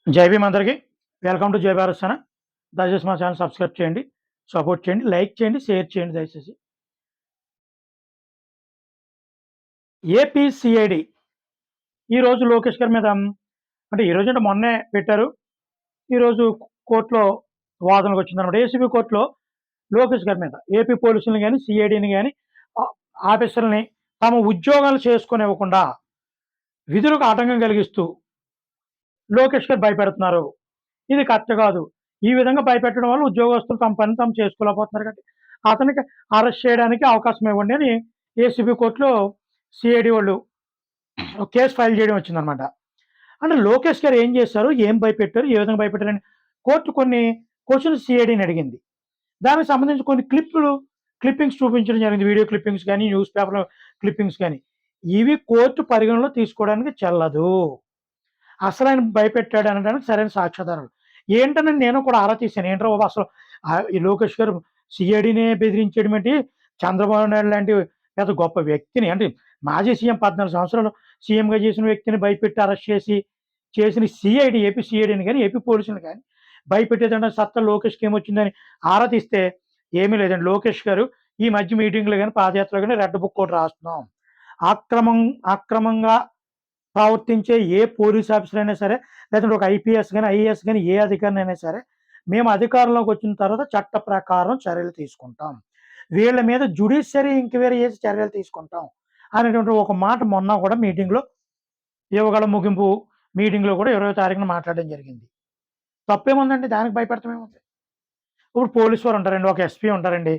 జై భీమ్ అందరికి. Welcome to జై భారత్ సేన. దయచేసి మా ఛానల్ సబ్స్క్రైబ్ చేయండి, సపోర్ట్ చేయండి, లైక్ చేయండి, షేర్ చేయండి దయచేసి. ఏపీ సిఐడి ఈరోజు లోకేష్ గారి మీద అంటే ఈరోజు అంటే మొన్నే పెట్టారు. ఈరోజు కోర్టులో వాదనకు వచ్చిందనమాట. ఏసీబీ కోర్టులో లోకేష్ గారి మీద ఏపీ పోలీసులను గాని, సిఐడిని గాని ఆఫీసర్‌లని తమ ఉద్యోగాలు చేసుకోనివ్వకుండా విధులకు ఆటంకం కలిగిస్తూ లోకేష్ గారు భయపెడుతున్నారు. ఇది కరెక్ట్ కాదు. ఈ విధంగా భయపెట్టడం వల్ల ఉద్యోగస్తులు తమ పని తాము చేసుకోలేకపోతున్నారు కాబట్టి అతనికి అరెస్ట్ చేయడానికి అవకాశం ఇవ్వండి అని ఏసీబీ కోర్టులో సిఐడి వాళ్ళు ఒక కేసు ఫైల్ చేయడం వచ్చిందనమాట. అంటే లోకేష్ గారు ఏం చేశారు? ఏం భయపెట్టారు? ఏ విధంగా భయపెట్టారని కోర్టు కొన్ని క్వెషన్స్ సిఐడిని అడిగింది. దానికి సంబంధించి కొన్ని క్లిప్పింగ్స్ చూపించడం జరిగింది. వీడియో క్లిప్పింగ్స్ గాని, న్యూస్ పేపర్ క్లిప్పింగ్స్ గాని. ఇవి కోర్టు పరిగణలో తీసుకోవడానికి చెల్లదు. అసలాయన భయపెట్టాడు అనడానికి సరైన సాక్ష్యాధారాలు. ఏంటని నేను కూడా ఆరా తీశాను. ఏంట్రా బాబు అసలు ఈ లోకేష్ గారు సీఐడీనే బెదిరించేయడం ఏంటి? చంద్రబాబు నాయుడు లాంటి పెద్ద గొప్ప వ్యక్తిని అంటే మాజీ సీఎం 14 సంవత్సరాలు సీఎంగా చేసిన వ్యక్తిని భయపెట్టి అరెస్ట్ చేసిన సీఐడీ, ఏపీ సీఐడీని గాని, ఏపీ పోలీసులను గాని భయపెట్టేదంటే సత్తా లోకేష్‌కి ఏమొచ్చిందని ఆరా తీస్తే ఏమీ లేదండి. లోకేష్ గారు ఈ మధ్య మీటింగ్‌లో గాని, పాదయాత్రలో గాని రెడ్ బుక్ ఒకటి రాస్తున్నాం. అక్రమంగా ప్రవర్తించే ఏ పోలీస్ ఆఫీసర్ అయినా సరే, లేదంటే ఒక ఐపీఎస్ గాని, ఐఏఎస్ గాని ఏ అధికారినైనా సరే, మేము అధికారంలోకి వచ్చిన తర్వాత చట్ట ప్రకారం చర్యలు తీసుకుంటాం. వీళ్ళ మీద జ్యుడిషియరీ ఎంక్వైరీ చేసి చర్యలు తీసుకుంటాం అనేటువంటి ఒక మాట మొన్న కూడా మీటింగ్‌లో యువగళ ముగింపు మీటింగ్‌లో కూడా 20వ తారీఖున మాట్లాడడం జరిగింది. తప్పేముందండి? దానికి భయపెడతం ఏముంది? ఇప్పుడు పోలీసు వారు ఉంటారండి. ఒక ఎస్పీ ఉంటారండి.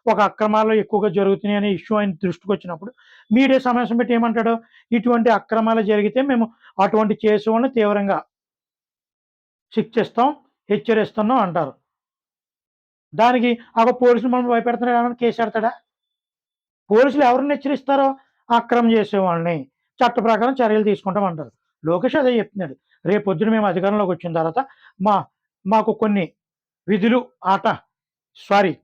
ఒక అక్రమాలు ఎక్కువగా జరుగుతున్నాయి అనే ఇష్యూ ఆయన దృష్టికొచ్చినప్పుడు మీడియా సమావేశం పెట్టి ఏమంటాడు? ఇటువంటి అక్రమాలు జరిగితే మేము అటువంటి చేసే వాళ్ళని తీవ్రంగా శిక్షిస్తాం, హెచ్చరిస్తున్నాం అంటారు. దానికి పోలీసులు మనల్ని భయపెడుతున్నారు ఏమన్నా కేసెడతాడా? పోలీసులు ఎవరిని హెచ్చరిస్తారో? అక్రమం చేసేవాళ్ళని. చట్ట ప్రకారం చర్యలు తీసుకుంటాం అంటారు. లోకేష్ అదే చెప్తున్నాడు. రేపొద్దున మేము అధికారంలోకి వచ్చిన తర్వాత మా మాకు కొన్ని విధులు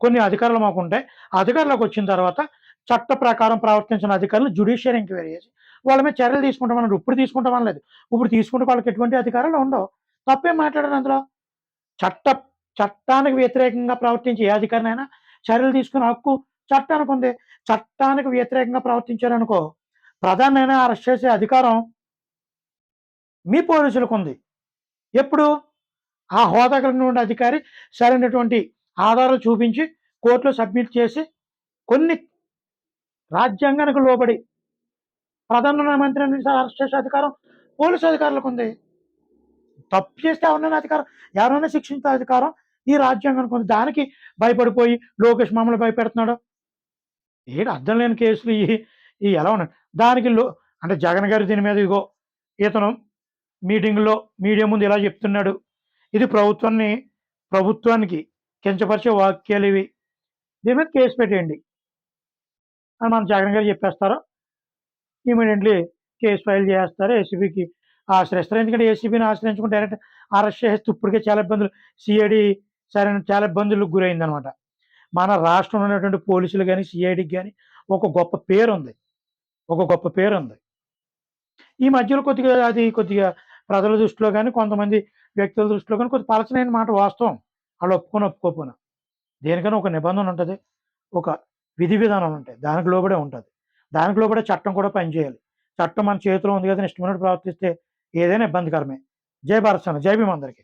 కొన్ని అధికారాలు మాకుంటాయి. అధికారంలోకి వచ్చిన తర్వాత చట్ట ప్రకారం ప్రవర్తించిన అధికారులు జ్యుడిషియరీ ఎంక్వైరీ చేసి వాళ్ళ మీద చర్యలు తీసుకుంటామన్నారు. ఇప్పుడు తీసుకుంటామనలేదు. ఇప్పుడు తీసుకుంటే వాళ్ళకి ఎటువంటి అధికారాలు ఉండవు. తప్పేం మాట్లాడారు అందులో? చట్ట చట్టానికి వ్యతిరేకంగా ప్రవర్తించే ఏ అధికారినైనా చర్యలు తీసుకునే హక్కు చట్టానికి ఉంది. చట్టానికి వ్యతిరేకంగా ప్రవర్తించారనుకో, ప్రధానినైనా అరెస్ట్ చేసే అధికారం మీ పోలీసులకుంది. ఎప్పుడు? ఆ హోదా కలిగినటువంటి అధికారి సరైనటువంటి ఆధారాలు చూపించి కోర్టులో సబ్మిట్ చేసి కొన్ని రాజ్యాంగానికి లోబడి ప్రధానమంత్రిని అరెస్ట్ చేసే అధికారం పోలీసు అధికారులకుంది. తప్పు చేస్తే ఎవరినైనా శిక్షించే అధికారం ఈ రాజ్యాంగానికి ఉంది. దానికి భయపడిపోయి లోకేష్ మమ్మల్ని భయపెడుతున్నాడు. అర్థం లేని కేసులు ఇయి ఎలా ఉన్నాయి? దానికి అంటే జగన్ గారు దీని మీద ఇదిగో ఇతను మీటింగ్‌లో మీడియా ముందు ఇలా చెప్తున్నాడు. ఇది ప్రభుత్వానికి కించపరిచే వాక్యాలివి. దీని మీద కేసు పెట్టేయండి అని మన జగన్ గారు చెప్పేస్తారు. ఇమ్మీడియేట్‌లీ కేస్ ఫైల్ చేస్తారు. ఏసీబీకి ఆశ్రయిస్తారు. ఎందుకంటే ఏసీబీని ఆశ్రయించకుండా డైరెక్ట్ అరెస్ట్ చేసేస్తే ఇప్పటికే చాలా ఇబ్బందులు సీఐడీ చాలా ఇబ్బందులకు గురైందనమాట. మన రాష్ట్రంలో ఉన్నటువంటి పోలీసులు గాని, సీఐడీకి గాని ఒక గొప్ప పేరుంది. ఈ మధ్యలో కొద్దిగా ప్రజల దృష్టిలో గాని, కొంతమంది వ్యక్తుల దృష్టిలో గాని కొద్దిగా పలచనైన మాట వాస్తవం. ఆళ్ళు ఒప్పుకోకపోయినా. దేనికైనా ఒక నిబంధన ఉంటది. ఒక విధి విధానాలు ఉంటాయి. దానికి లోబడే ఉంటది. దానికి లోబడే చట్టం కూడా పనిచేయాలి. చట్టం మన చేతిలో ఉంది కదా! ఇష్టమైనట్టు ప్రవర్తిస్తే ఏదైనా ఇబ్బందికరమే. జై భారత్ సేన. జై భీమ్ అందరికి.